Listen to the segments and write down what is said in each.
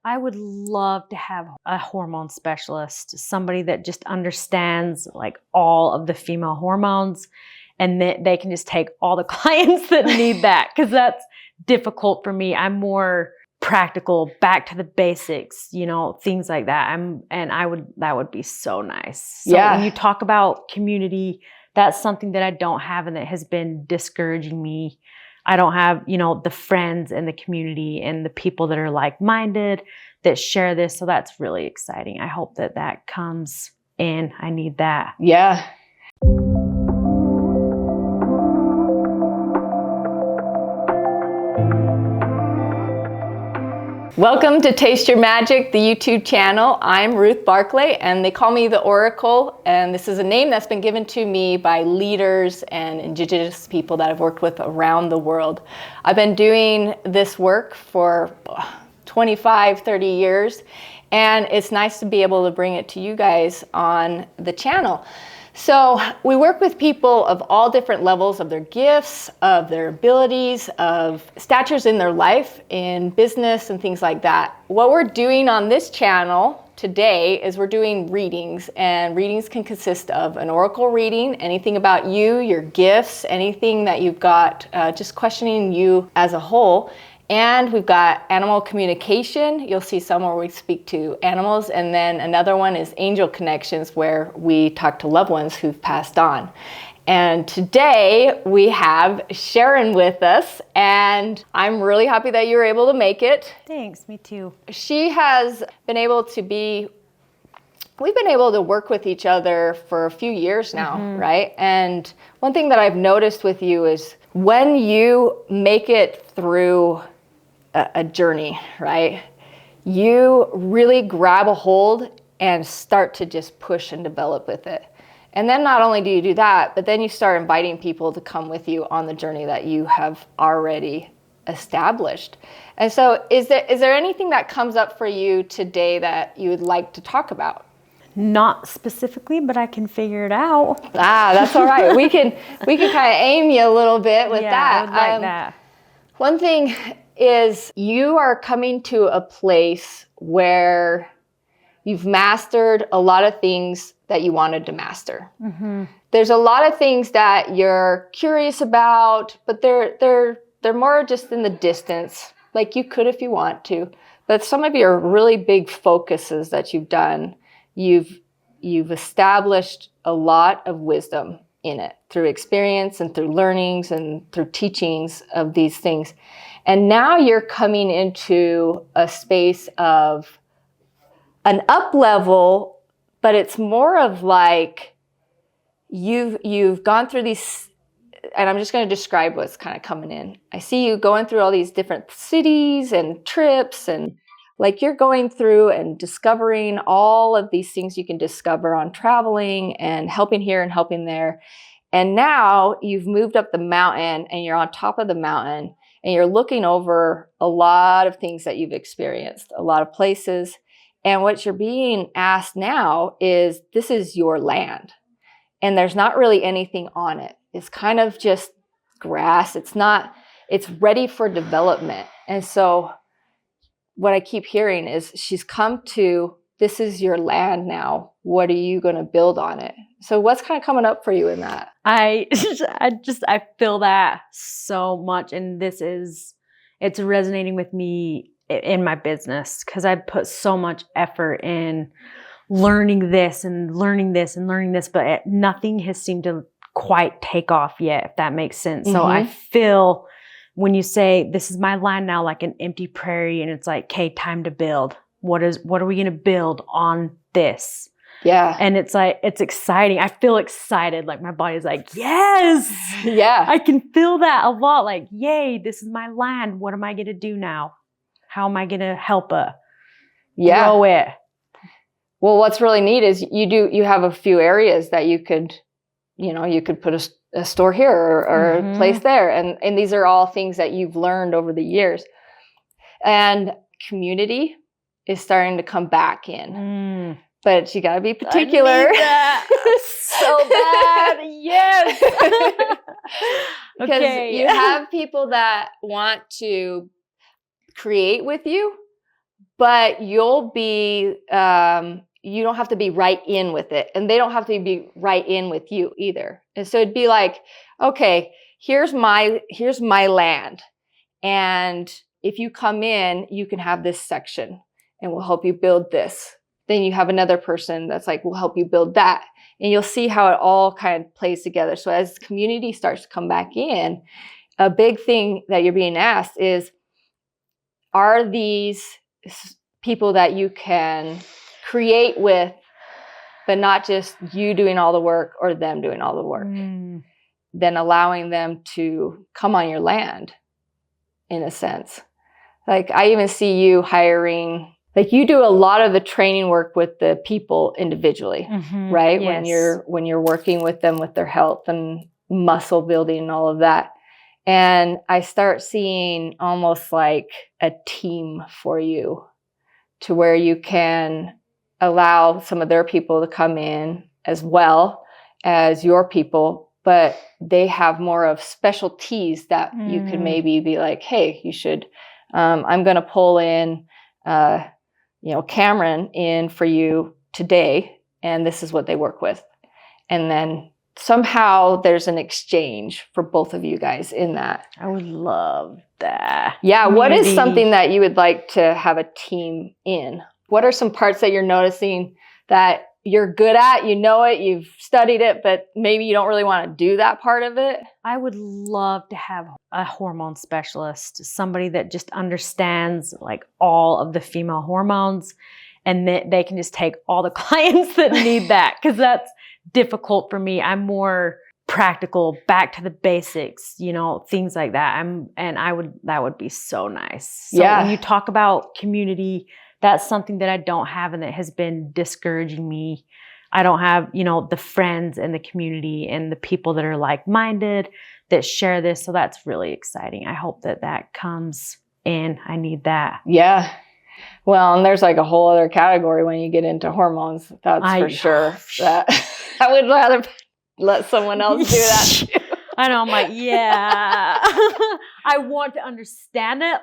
I would love to have a hormone specialist, somebody that just understands like all of the female hormones, and that they can just take all the clients that need that, because that's difficult for me. I'm more practical, back to the basics, things like that. That would be so nice. So when you talk about community, that's something that I don't have and that has been discouraging me. I don't have, the friends and the community and the people that are like-minded that share this. So that's really exciting. I hope that comes in. I need that. Yeah. Welcome to Taste Your Magic, the YouTube channel. I'm Ruth Barclay, and they call me the Oracle, and this is a name that's been given to me by leaders and Indigenous people that I've worked with around the world. I've been doing this work for 25, 30 years, and it's nice to be able to bring it to you guys on the channel. So we work with people of all different levels of their gifts, of their abilities, of statures in their life, in business and things like that. What we're doing on this channel today is we're doing readings, and readings can consist of an oracle reading, anything about you, your gifts, anything that you've got, just questioning you as a whole. And we've got animal communication. You'll see some where we speak to animals. And then another one is angel connections, where we talk to loved ones who've passed on. And today we have Sharon with us, and I'm really happy that you were able to make it. Thanks, me too. She has been able to we've been able to work with each other for a few years now, right? And one thing that I've noticed with you is when you make it through a journey, right? You really grab a hold and start to just push and develop with it. And then not only do you do that, but then you start inviting people to come with you on the journey that you have already established. And so is there anything that comes up for you today that you would like to talk about? Not specifically, but I can figure it out. That's all right. We can kind of aim you a little bit with that. I would like that. One thing is you are coming to a place where you've mastered a lot of things that you wanted to master. There's a lot of things that you're curious about, but they're more just in the distance. Like you could if you want to, but some of your really big focuses that you've done, you've established a lot of wisdom in it through experience and through learnings and through teachings of these things. And now you're coming into a space of an up level, but it's more of like you've gone through these, and I'm just going to describe what's kind of coming in. I see you going through all these different cities and trips, and like you're going through and discovering all of these things you can discover on traveling and helping here and helping there. And now you've moved up the mountain and you're on top of the mountain and you're looking over a lot of things that you've experienced, a lot of places. And what you're being asked now is, this is your land. And there's not really anything on it. It's kind of just grass. It's ready for development. And so what I keep hearing is she's come to, this is your land now. What are you going to build on it? So what's kind of coming up for you in that? I feel that so much. And it's resonating with me in my business, because I put so much effort in learning this and learning this and learning this, but nothing has seemed to quite take off yet, if that makes sense. So I feel when you say, this is my land now, like an empty prairie, and it's like, okay, time to build. What are we going to build on this? Yeah. And it's like, it's exciting. I feel excited. Like my body's like, yes. Yeah. I can feel that a lot. Like, yay, this is my land. What am I going to do now? How am I going to help grow it? Well, what's really neat is you have a few areas that you could put a store here or a place there. And these are all things that you've learned over the years. And community is starting to come back in. But you got to be particular. I need that so bad. Yes. Because you have people that want to create with you, but you'll be, you don't have to be right in with it, and they don't have to be right in with you either. And so it'd be like, okay, here's my land. And if you come in, you can have this section and we'll help you build this. Then you have another person that's like, we'll help you build that. And you'll see how it all kind of plays together. So as community starts to come back in, a big thing that you're being asked is, are these people that you can create with, but not just you doing all the work or them doing all the work? Then allowing them to come on your land, in a sense. Like, I even see you hiring, like, you do a lot of the training work with the people individually, right? Yes. When you're working with them with their health and muscle building and all of that. And I start seeing almost like a team for you, to where you can allow some of their people to come in as well as your people, but they have more of specialties that you could maybe be like, hey, you should, I'm going to pull in, Cameron in for you today, and this is what they work with. And then somehow there's an exchange for both of you guys in that. I would love that. Yeah. Community. What is something that you would like to have a team in? What are some parts that you're noticing that you're good at? You know it, you've studied it, but maybe you don't really want to do that part of it? I would love to have a hormone specialist, somebody that just understands like all of the female hormones, and that they can just take all the clients that need that, because that's difficult for me. I'm more practical, back to the basics, things like that. That would be so nice. So when you talk about community, that's something that I don't have and that has been discouraging me. I don't have, the friends and the community and the people that are like-minded that share this. So that's really exciting. I hope that comes in. I need that. Yeah. Well, and there's like a whole other category when you get into hormones. That's for sure. That I would rather let someone else do that too. I know. I'm like, yeah, I want to understand it.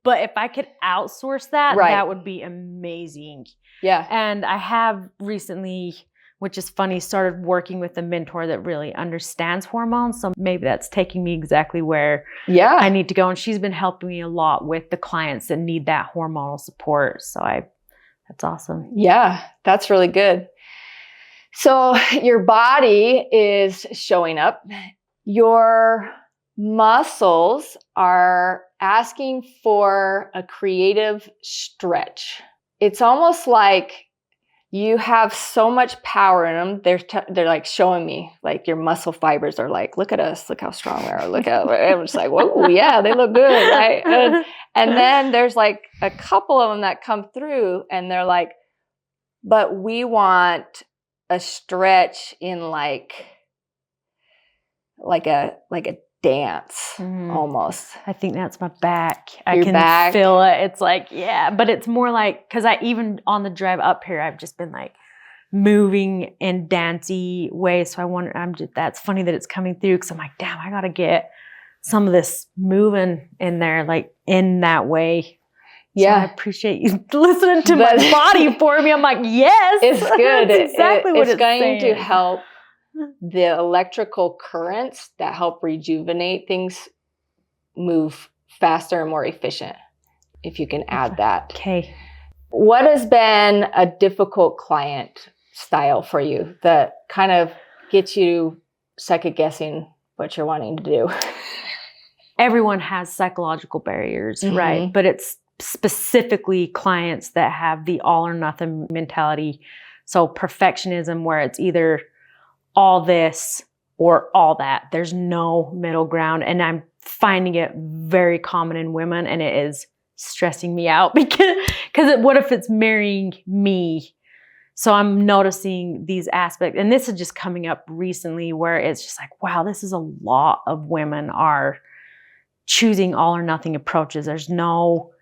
But if I could outsource that, that would be amazing. Yeah. And I have recently, which is funny, started working with a mentor that really understands hormones. So maybe that's taking me exactly where I need to go. And she's been helping me a lot with the clients that need that hormonal support. So that's awesome. Yeah, that's really good. So your body is showing up. Your muscles are asking for a creative stretch. It's almost like you have so much power in them. They're like showing me, like, your muscle fibers are like, look at us, look how strong we are. Look at, I'm just like, whoa, yeah, they look good, right? And then there's like a couple of them that come through, and they're like, but we want a stretch in like a dance almost. I think that's my back. I can feel it. It's like, but it's more like, because I even on the drive up here, I've just been like moving in dancey ways. So I wonder, that's funny that it's coming through, because I'm like, damn, I got to get some of this moving in there, like in that way. Yeah. So I appreciate you listening to my body for me. I'm like, yes. It's good. That's exactly what it's going saying. to help the electrical currents that help rejuvenate things move faster and more efficient, if you can add that. Okay. What has been a difficult client style for you that kind of gets you second guessing what you're wanting to do? Everyone has psychological barriers, right? But it's specifically clients that have the all or nothing mentality. So perfectionism, where it's either all this or all that. There's no middle ground. And I'm finding it very common in women, and it is stressing me out because what if it's marrying me? So I'm noticing these aspects, and this is just coming up recently, where it's just like, wow, this is a lot of women are choosing all or nothing approaches. There's no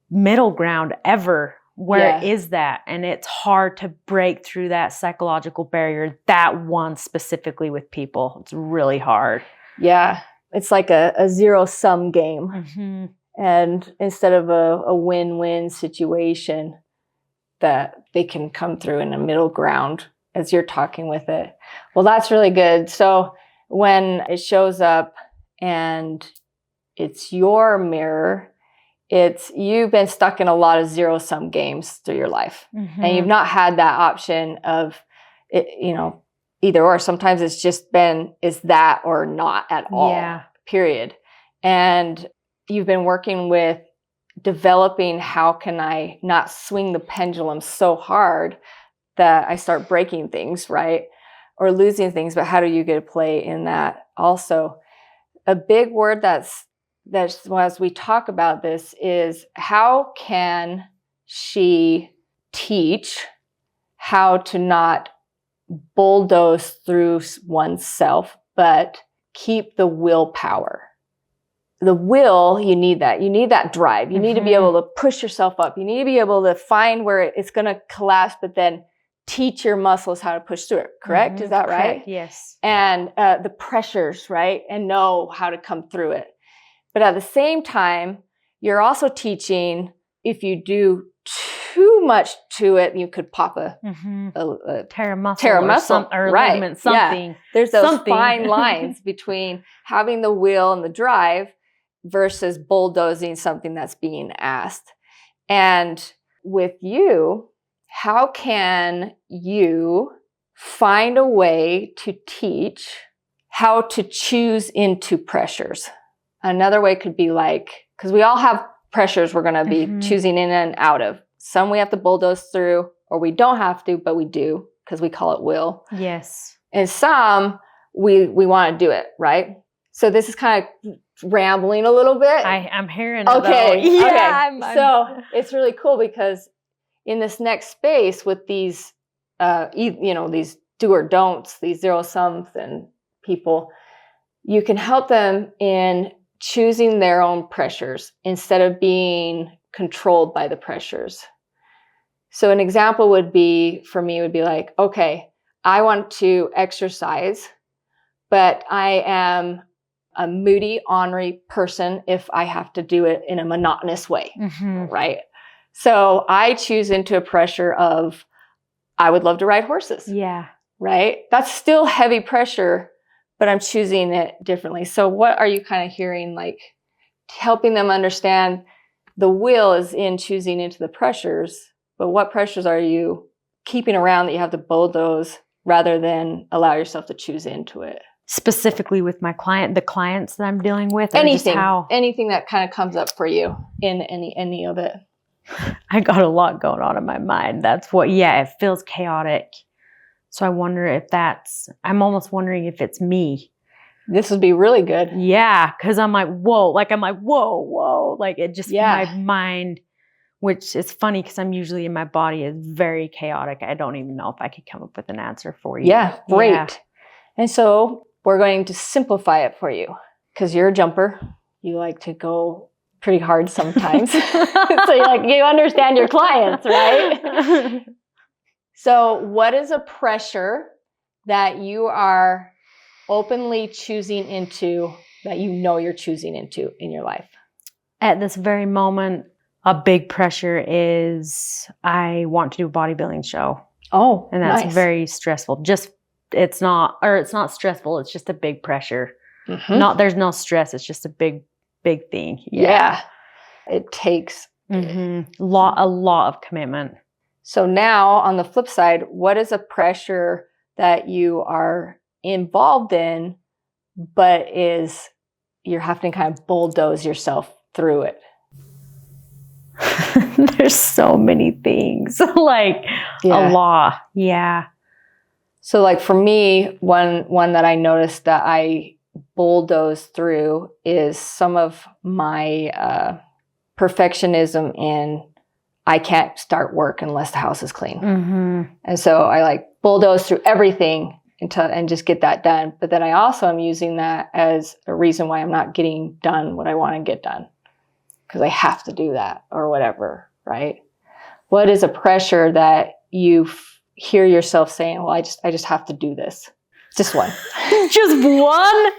middle ground ever. Where is that? And it's hard to break through that psychological barrier, that one specifically with people. It's really hard. Yeah. It's like a zero-sum game. And instead of a win-win situation, that they can come through in a middle ground as you're talking with it. Well, that's really good. So when it shows up and it's your mirror, it's you've been stuck in a lot of zero-sum games through your life. And you've not had that option of, it, either or. Sometimes it's just been, is that or not at all, period. And you've been working with developing, how can I not swing the pendulum so hard that I start breaking things, right? Or losing things, but how do you get to play in that also? A big word that's as we talk about this is, how can she teach how to not bulldoze through oneself, but keep the willpower? The will, you need that. You need that drive. You need to be able to push yourself up. You need to be able to find where it's going to collapse, but then teach your muscles how to push through it. Correct? Is that right? Correct. Yes. And the pressures, right? And know how to come through it. But at the same time, you're also teaching, if you do too much to it, you could pop a tear a muscle, or right? ligament, something. Yeah. There's those fine lines between having the will and the drive versus bulldozing something that's being asked. And with you, how can you find a way to teach how to choose into pressures? Another way could be like, because we all have pressures we're going to be choosing in and out of. Some we have to bulldoze through, or we don't have to, but we do, because we call it will. Yes. And some we want to do it, right? So this is kind of rambling a little bit. I'm hearing it. Okay. Yeah. Okay. So it's really cool, because in this next space with these, these do or don'ts, these zero sums and people, you can help them in choosing their own pressures instead of being controlled by the pressures. So an example would be, for me, would be like, okay, I want to exercise, but I am a moody, ornery person if I have to do it in a monotonous way, right? So I choose into a pressure of, I would love to ride horses. Yeah. Right? That's still heavy pressure, but I'm choosing it differently. So what are you kind of hearing, like helping them understand the will is in choosing into the pressures, but what pressures are you keeping around that you have to bulldoze rather than allow yourself to choose into it? Specifically with my the clients that I'm dealing with, anything that kind of comes up for you in any of it. I got a lot going on in my mind. That's what, it feels chaotic. So I wonder if I'm almost wondering if it's me. This would be really good. Yeah, because I'm like, whoa. Like it just, my mind, which is funny because I'm usually in my body, is very chaotic. I don't even know if I could come up with an answer for you. Yeah, great. Yeah. And so we're going to simplify it for you, because you're a jumper. You like to go pretty hard sometimes. So you understand your clients, right? So what is a pressure that you are openly choosing into, that you're choosing into in your life? At this very moment, a big pressure is I want to do a bodybuilding show. Oh, and that's nice. Very stressful. It's not stressful. It's just a big pressure. There's no stress. It's just a big thing. Yeah. It takes a lot of commitment. So now on the flip side, what is a pressure that you are involved in, but you're having to kind of bulldoze yourself through it? There's so many things, a lot. Yeah. So like for me, one that I noticed that I bulldoze through is some of my perfectionism in, I can't start work unless the house is clean. And so I bulldoze through everything and just get that done. But then I also am using that as a reason why I'm not getting done what I want to get done, because I have to do that or whatever, right? What is a pressure that you hear yourself saying, well, I just have to do this? Just one. Just one?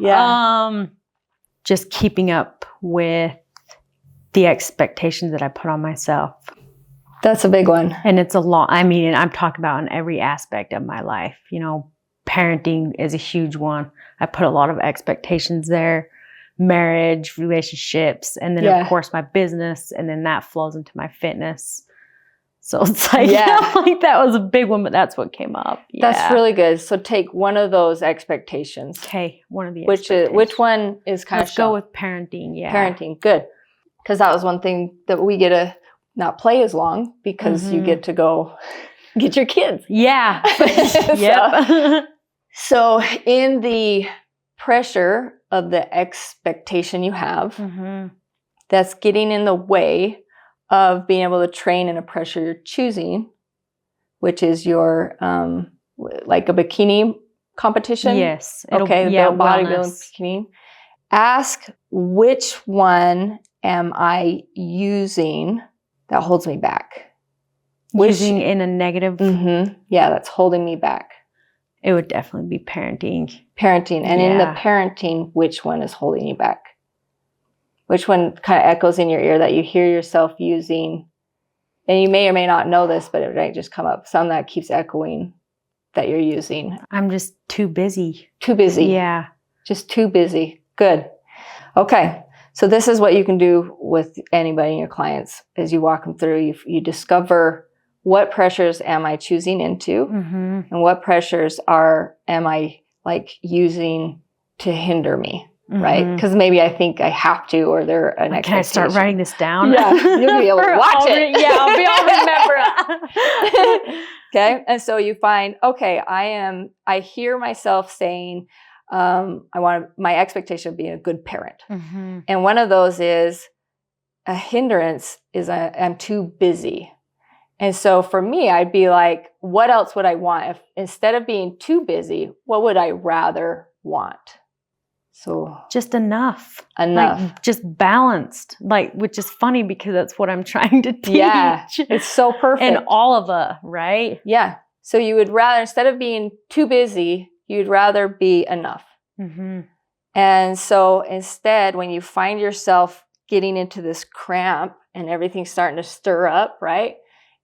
Yeah. just keeping up with the expectations that I put on myself. That's a big one. And it's a lot. I mean, and I'm talking about in every aspect of my life. You know, parenting is a huge one. I put a lot of expectations there. Marriage, relationships, and then of course my business, and then that flows into my fitness. So it's like, like that was a big one, but that's what came up. Yeah. That's really good. So take one of those expectations. Okay, one of the which one is kind of Let's go with parenting. Yeah, parenting. Good, because that was one thing that we get to not play as long because you get to go get your kids. Yeah. Yep. So in the pressure of the expectation you have, that's getting in the way of being able to train in a pressure you're choosing, which is your like a bikini competition. Yes. The bodybuilding bikini. Ask, which one am I using that holds me back? Using in a negative. Yeah, that's holding me back. It would definitely be parenting. Parenting. And in the parenting, which one is holding you back? Which one kind of echoes in your ear that you hear yourself using? And you may or may not know this, but it might just come up. Some that keeps echoing that you're using. I'm just too busy. Too busy. Yeah. Just too busy. Good. Okay. So this is what you can do with anybody in your clients as you walk them through. You discover, what pressures am I choosing into? And what pressures am I like using to hinder me? Right? Because maybe I think I have to, or they're an expectation. Can I start writing this down? Yeah, you'll be able to watch it. I'll remember. Okay, and so you find, okay, I hear myself saying, my expectation of being a good parent. And one of those is a hindrance is I'm too busy. And so for me, I'd be like, what else would I want? If instead of being too busy, what would I rather want? So just enough. Like just balanced. Like, which is funny because that's what I'm trying to teach. Yeah, it's so perfect. And all of us, right? Yeah. So you would rather, instead of being too busy, you'd rather be enough. And so instead, when you find yourself getting into this cramp and everything's starting to stir up, right?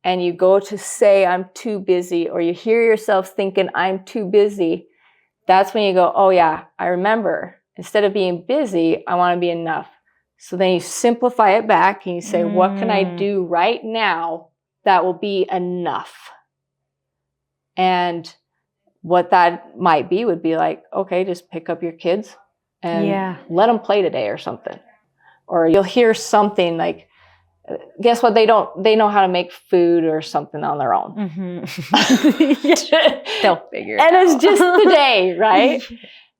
And you go to say, I'm too busy, or you hear yourself thinking, I'm too busy, that's when you go, oh yeah, I remember. Instead of being busy, I want to be enough. So then you simplify it back and you say, what can I do right now that will be enough? And what that might be would be like, okay, just pick up your kids and let them play today or something. Or you'll hear something like, guess what? They know how to make food or something on their own. They'll figure it out. And it's just the day, right?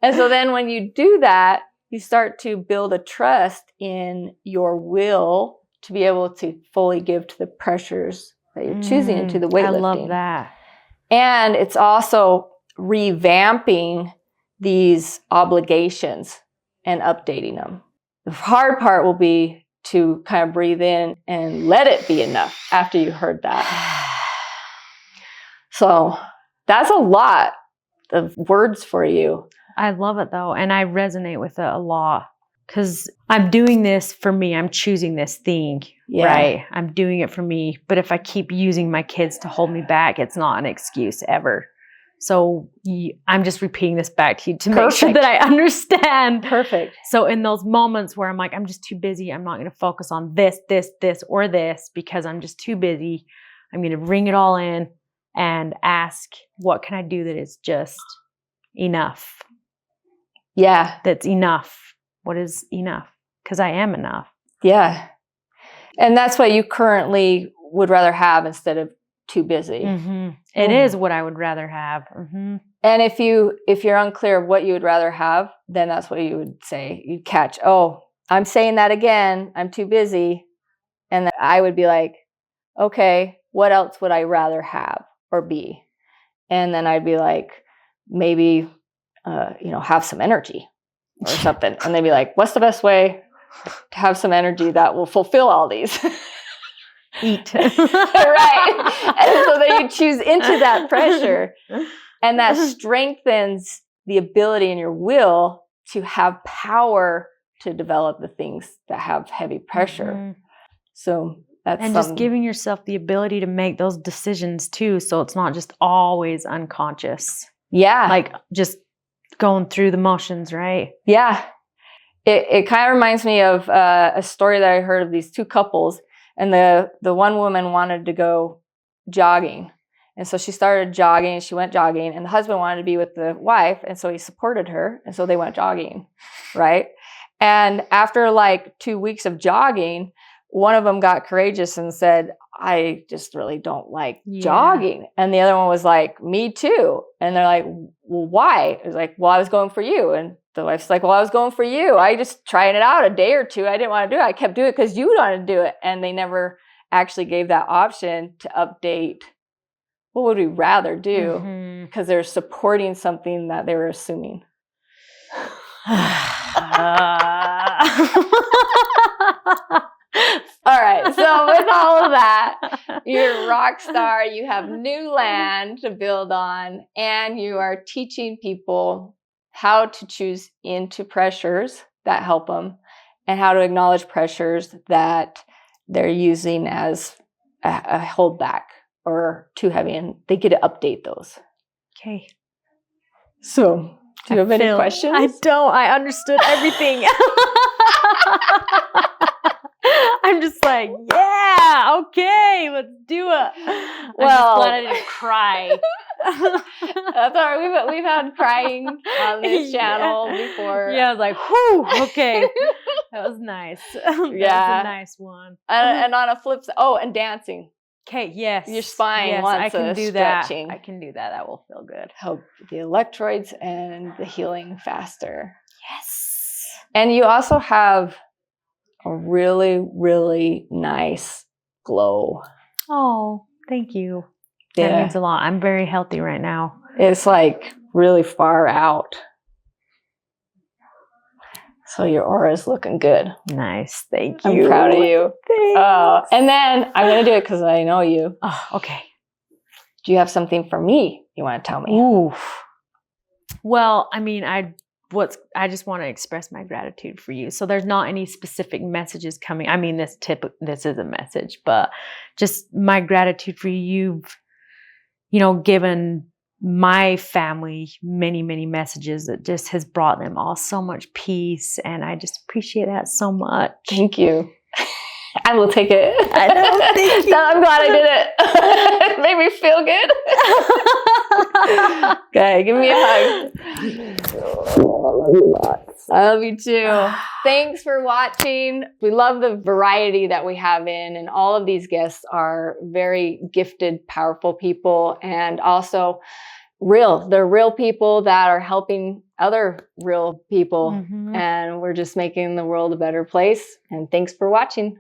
And so then when you do that, you start to build a trust in your will to be able to fully give to the pressures that you're choosing into the weightlifting. I love that. And it's also revamping these obligations and updating them. The hard part will be to kind of breathe in and let it be enough after you heard that. So that's a lot of words for you. I love it though. And I resonate with it a lot because I'm doing this for me. I'm choosing this thing, right? I'm doing it for me. But if I keep using my kids to hold me back, it's not an excuse ever. So I'm just repeating this back to you to make sure that I understand. Perfect. So in those moments where I'm like, I'm just too busy. I'm not going to focus on this, or this because I'm just too busy. I'm going to bring it all in and ask, what can I do that is just enough? Yeah. That's enough. What is enough? Because I am enough. Yeah. And that's what you currently would rather have instead of too busy. It is what I would rather have. And if you're unclear of what you would rather have, then that's what you would say. You'd catch, oh, I'm saying that again. I'm too busy. And then I would be like, okay, what else would I rather have or be? And then I'd be like, maybe, have some energy or something. And they'd be like, what's the best way to have some energy that will fulfill all these? Eat. Right. And so then you choose into that pressure, and that strengthens the ability in your will to have power to develop the things that have heavy pressure. Mhm. So that's And just giving yourself the ability to make those decisions too, so it's not just always unconscious. Yeah. Like just going through the motions, right? Yeah. It kind of reminds me of a story that I heard of these two couples, and the one woman wanted to go jogging. And so she started jogging, she went jogging, and the husband wanted to be with the wife, and so he supported her, and so they went jogging, right? And after like 2 weeks of jogging, one of them got courageous and said, I just really don't like jogging. And the other one was like, me too. And they're like, well, why? It was like, well, I was going for you. And the wife's like, well, I was going for you. I just trying it out a day or two. I didn't want to do it. I kept doing it because you wanted to do it. And they never actually gave that option to update. What would we rather do? Because they're supporting something that they were assuming. All right. So with all of that, you're a rock star. You have new land to build on, and you are teaching people how to choose into pressures that help them and how to acknowledge pressures that they're using as a holdback or too heavy, and they get to update those. Okay. So, do you have any questions? I don't. I understood everything. I'm just like, yeah, okay, let's do it. I'm just glad I didn't cry. That's all right. We've had crying on this channel before. Yeah, I was like, whew, okay. That was nice. That was a nice one. And on a flip side, and dancing. Okay, yes. Your spine wants stretching. I can do that. That will feel good. Help the electroids and the healing faster. Yes. And you also have a really, really nice glow. Oh, thank you. That means a lot. I'm very healthy right now. It's like really far out. So your aura is looking good. Nice. Thank you. I'm proud of you. Thanks. And then I'm going to do it because I know you. Oh, okay. Do you have something for me you want to tell me? Ooh. Well, I mean, I just want to express my gratitude for you. So there's not any specific messages coming. I mean, this is a message, but just my gratitude for you. You've, given my family many, many messages that just has brought them all so much peace. And I just appreciate that so much. Thank you. I will take it. I know. Thank you. I'm glad I did it. It made me feel good. Okay, give me a hug. I love you too. Thanks for watching. We love the variety that we have and all of these guests are very gifted, powerful people, and also real. They're real people that are helping other real people, and we're just making the world a better place. And thanks for watching.